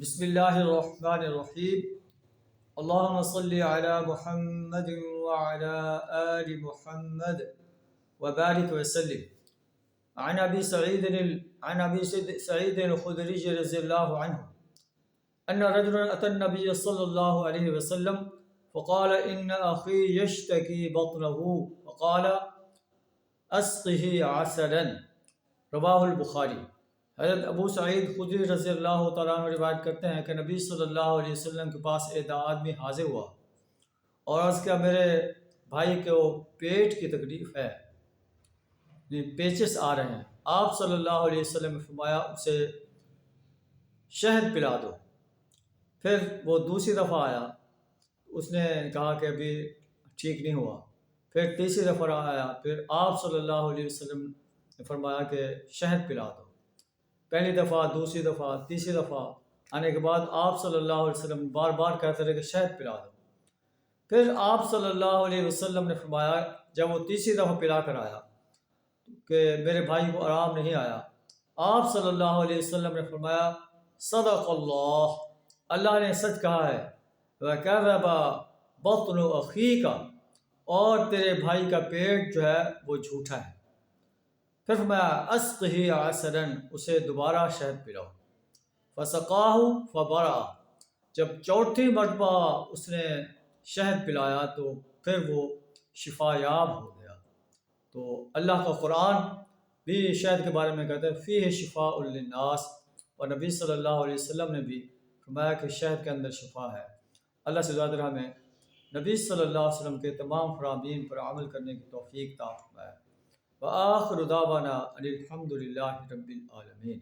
بسم اللہ الرحمن الرحیم اللہم صلی علی محمد وعلی آل محمد وبارک وسلم عن ابی سعید الخدری رضی اللہ عنہ ان رجلا اتى النبي صلی اللہ علیہ وسلم فقال ان اخی یشتکی بطنه فقال اسقه عسلا رواہ البخاری۔ حضرت ابو سعید خدری رضی اللہ تعالیٰ عنہ روایت کرتے ہیں کہ نبی صلی اللہ علیہ وسلم کے پاس ایک آدمی حاضر ہوا اور عرض کیا میرے بھائی کو پیٹ کی تکلیف ہے، پیچس آ رہے ہیں۔ آپ صلی اللہ علیہ وسلم نے فرمایا اسے شہد پلا دو۔ پھر وہ دوسری دفعہ آیا، اس نے کہا کہ ابھی ٹھیک نہیں ہوا۔ پھر تیسری دفعہ آیا، پھر آپ صلی اللہ علیہ وسلم نے فرمایا کہ شہد پلا دو۔ پہلی دفعہ، دوسری دفعہ، تیسری دفعہ آنے کے بعد آپ صلی اللہ علیہ وسلم بار بار کہتے رہے کہ شہد پلا دو۔ پھر آپ صلی اللہ علیہ وسلم نے فرمایا جب وہ تیسری دفعہ پلا کر آیا کہ میرے بھائی کو آرام نہیں آیا، آپ صلی اللہ علیہ وسلم نے فرمایا صدق اللہ، اللہ نے سچ کہا ہے، وَكَذَبَ بَطْنُ أَخِيكَ، اور تیرے بھائی کا پیٹ جو ہے وہ جھوٹا ہے۔ پھر فرمایا اسقہ عسلا، اسے دوبارہ شہد پلاؤ۔ فسقاہ فبرأ، جب چوتھی مرتبہ اس نے شہد پلایا تو پھر وہ شفا یاب ہو گیا۔ تو اللہ کا قرآن بھی شہد کے بارے میں کہتا ہے فیہ شفاء للناس، اور نبی صلی اللہ علیہ وسلم نے بھی فرمایا کہ شہد کے اندر شفا ہے۔ اللہ سے زیادہ ہمیں نبی صلی اللہ علیہ وسلم کے تمام فرامین پر عمل کرنے کی توفیق عطا فرمائے۔ وآخر دعوانا ان الحمد للہ رب العالمین۔